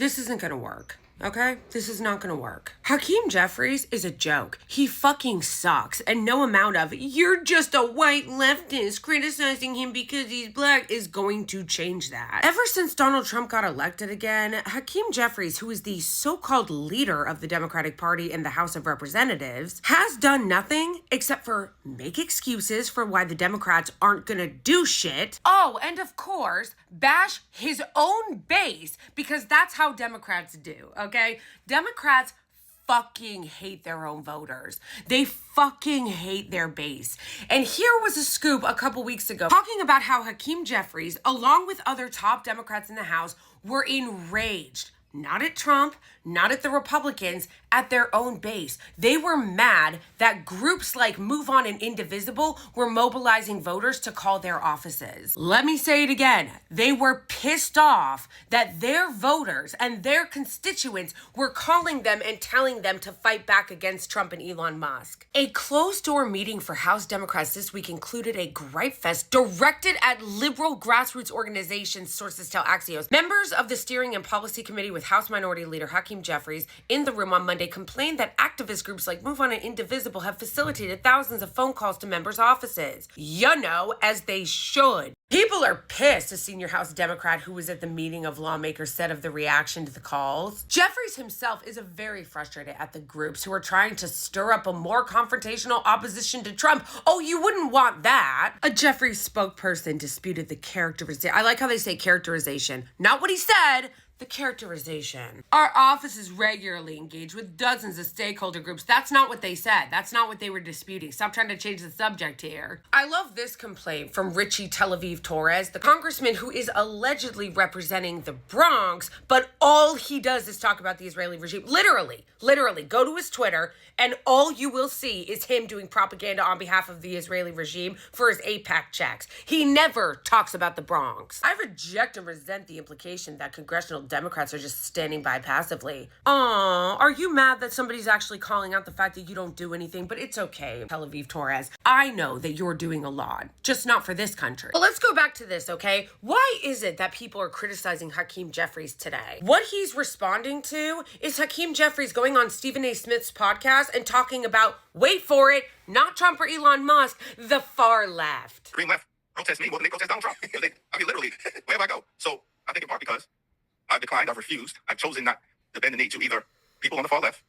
This isn't gonna work. Okay? This is not gonna work. Hakeem Jeffries is a joke. He fucking sucks. And no amount of, you're just a white leftist criticizing him because he's black is going to change that. Ever since Donald Trump got elected again, Hakeem Jeffries, who is the so-called leader of the Democratic Party in the House of Representatives, has done nothing except for make excuses for why the Democrats aren't gonna do shit. Oh, and of course, bash his own base because that's how Democrats do, okay? Democrats fucking hate their own voters. They fucking hate their base. And here was a scoop a couple weeks ago talking about how Hakeem Jeffries, along with other top Democrats in the House, were enraged. Not at Trump, not at the Republicans, at their own base. They were mad that groups like Move On and Indivisible were mobilizing voters to call their offices. Let me say it again. They were pissed off that their voters and their constituents were calling them and telling them to fight back against Trump and Elon Musk. A closed-door meeting for House Democrats this week included a gripe fest directed at liberal grassroots organizations, sources tell Axios. Members of the Steering and Policy Committee with House Minority Leader Hakeem Jeffries in the room on Monday complained that activist groups like Move On and Indivisible have facilitated thousands of phone calls to members' offices. You know, as they should. People are pissed, a senior House Democrat who was at the meeting of lawmakers said of the reaction to the calls. Jeffries himself is very frustrated at the groups who are trying to stir up a more confrontational opposition to Trump. Oh, you wouldn't want that. A Jeffries spokesperson disputed the characterization. I like how they say characterization. Not what he said. The characterization. Our office is regularly engaged with dozens of stakeholder groups. That's not what they said. That's not what they were disputing. Stop trying to change the subject here. I love this complaint from Richie Tel Aviv Torres, the congressman who is allegedly representing the Bronx, but all he does is talk about the Israeli regime. Literally, go to his Twitter and all you will see is him doing propaganda on behalf of the Israeli regime for his AIPAC checks. He never talks about the Bronx. I reject and resent the implication that congressional Democrats are just standing by passively. Aw, are you mad that somebody's actually calling out the fact that you don't do anything? But it's okay, Tel Aviv Torres. I know that you're doing a lot, just not for this country. But let's go back to this, okay? Why is it that people are criticizing Hakeem Jeffries today? What he's responding to is Hakeem Jeffries going on Stephen A. Smith's podcast and talking about, wait for it, not Trump or Elon Musk, the far left. Green left protest me more than they protest Donald Trump. Literally, wherever I go. So I think in part because I've declined, I've refused, I've chosen not to bend the knee to either people on the far left,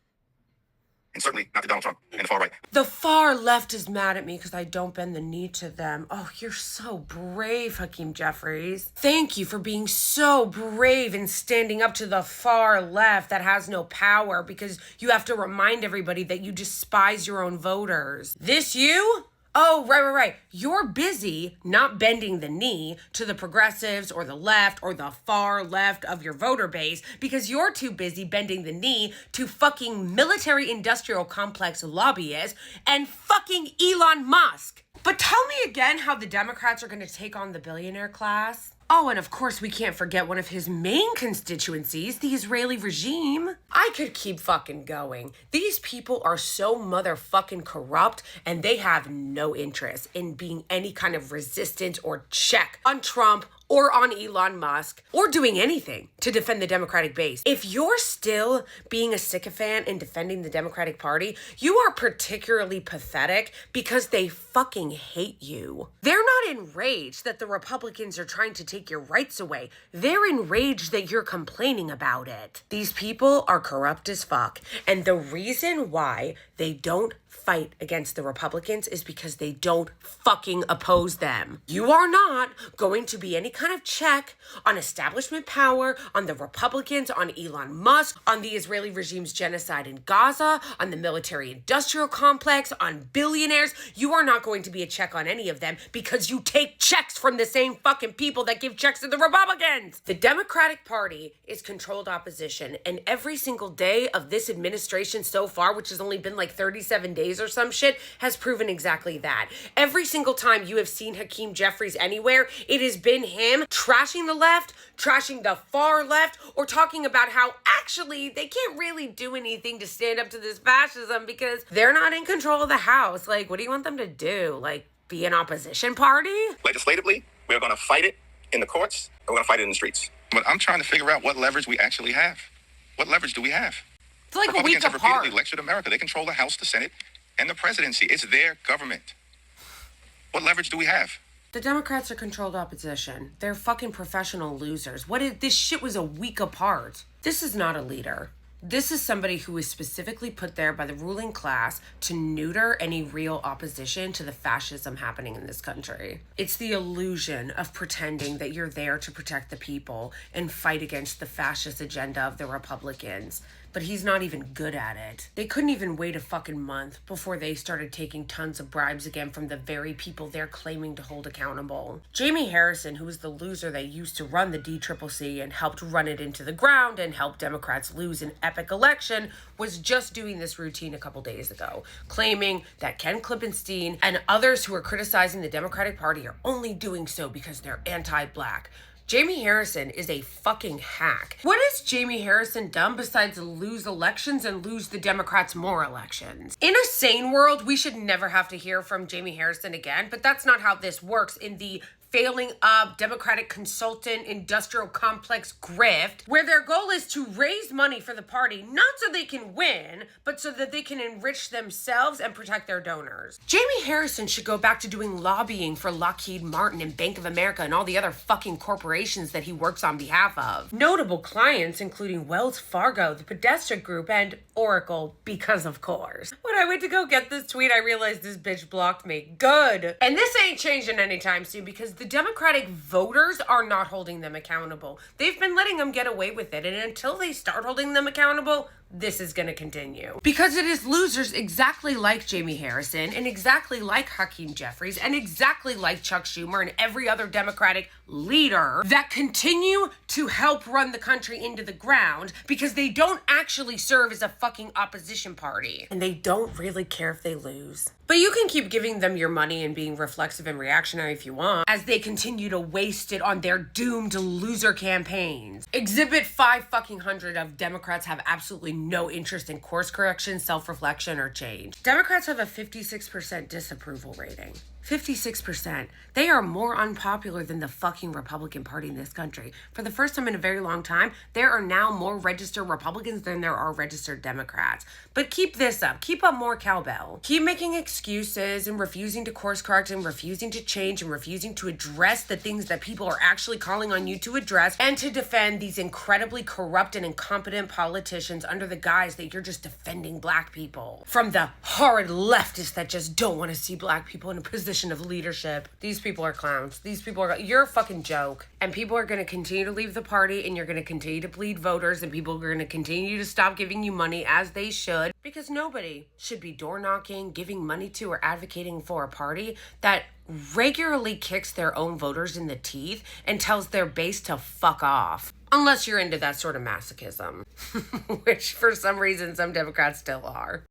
and certainly not to Donald Trump and the far right. The far left is mad at me because I don't bend the knee to them. Oh, you're so brave, Hakeem Jeffries. Thank you for being so brave and standing up to the far left that has no power because you have to remind everybody that you despise your own voters. This you? Oh, right. You're busy not bending the knee to the progressives or the left or the far left of your voter base because you're too busy bending the knee to fucking military industrial complex lobbyists and fucking Elon Musk. But tell me again how the Democrats are going to take on the billionaire class. Oh, and of course we can't forget one of his main constituencies, the Israeli regime. I could keep fucking going. These people are so motherfucking corrupt and they have no interest in being any kind of resistance or check on Trump or on Elon Musk, or doing anything to defend the Democratic base. If you're still being a sycophant and defending the Democratic Party, you are particularly pathetic because they fucking hate you. They're not enraged that the Republicans are trying to take your rights away. They're enraged that you're complaining about it. These people are corrupt as fuck, and the reason why they don't fight against the Republicans is because they don't fucking oppose them. You are not going to be any kind of check on establishment power, on the Republicans, on Elon Musk, on the Israeli regime's genocide in Gaza, on the military-industrial complex, on billionaires. You are not going to be a check on any of them because you take checks from the same fucking people that give checks to the Republicans. The Democratic Party is controlled opposition, and every single day of this administration so far, which has only been like 37 days or some shit, has proven exactly that. Every single time you have seen Hakeem Jeffries anywhere, it has been him trashing the left, trashing the far left, or talking about how actually they can't really do anything to stand up to this fascism because they're not in control of the House. Like, what do you want them to do? Like, be an opposition party? Legislatively, we're going to fight it in the courts, and we're going to fight it in the streets. But I'm trying to figure out what leverage we actually have. What leverage do we have? It's like a week Republicans have apart. repeatedly lectured America. They control the House, the Senate, and the presidency. It's their government. What leverage do we have? The Democrats are controlled opposition. They're fucking professional losers. This shit was a week apart. This is not a leader. This is somebody who is specifically put there by the ruling class to neuter any real opposition to the fascism happening in this country. It's the illusion of pretending that you're there to protect the people and fight against the fascist agenda of the Republicans. But he's not even good at it. They couldn't even wait a fucking month before they started taking tons of bribes again from the very people they're claiming to hold accountable. Jaime Harrison, who was the loser that used to run the DCCC and helped run it into the ground and help Democrats lose an epic election, was just doing this routine a couple days ago, claiming that Ken Klippenstein and others who are criticizing the Democratic Party are only doing so because they're anti-black. Jaime Harrison is a fucking hack. What has Jaime Harrison done besides lose elections and lose the Democrats more elections? In a sane world, we should never have to hear from Jaime Harrison again, but that's not how this works in the failing up Democratic consultant industrial complex grift, where their goal is to raise money for the party, not so they can win, but so that they can enrich themselves and protect their donors. Jaime Harrison should go back to doing lobbying for Lockheed Martin and Bank of America and all the other fucking corporations that he works on behalf of. Notable clients including Wells Fargo, the Podesta Group, and Oracle, because of course. When I went to go get this tweet, I realized this bitch blocked me. Good. And this ain't changing anytime soon because the Democratic voters are not holding them accountable. They've been letting them get away with it, and until they start holding them accountable, this is going to continue. Because it is losers exactly like Jaime Harrison and exactly like Hakeem Jeffries and exactly like Chuck Schumer and every other Democratic leader that continue to help run the country into the ground because they don't actually serve as a fucking opposition party. And they don't really care if they lose. But you can keep giving them your money and being reflexive and reactionary if you want, as they continue to waste it on their doomed loser campaigns. Exhibit 500 of Democrats have absolutely no interest in course correction, self-reflection, or change. Democrats have a 56% disapproval rating. 56%. They are more unpopular than the fucking Republican Party in this country. For the first time in a very long time, there are now more registered Republicans than there are registered Democrats. But keep this up. Keep up more cowbell. Keep making excuses and refusing to course correct and refusing to change and refusing to address the things that people are actually calling on you to address and to defend these incredibly corrupt and incompetent politicians under the guise that you're just defending black people from the horrid leftists that just don't want to see black people in a position of leadership. These people are clowns. You're a fucking joke. And people are going to continue to leave the party, and you're going to continue to bleed voters, and people are going to continue to stop giving you money as they should, because nobody should be door knocking, giving money to, or advocating for a party that regularly kicks their own voters in the teeth and tells their base to fuck off. Unless you're into that sort of masochism, which for some reason some Democrats still are.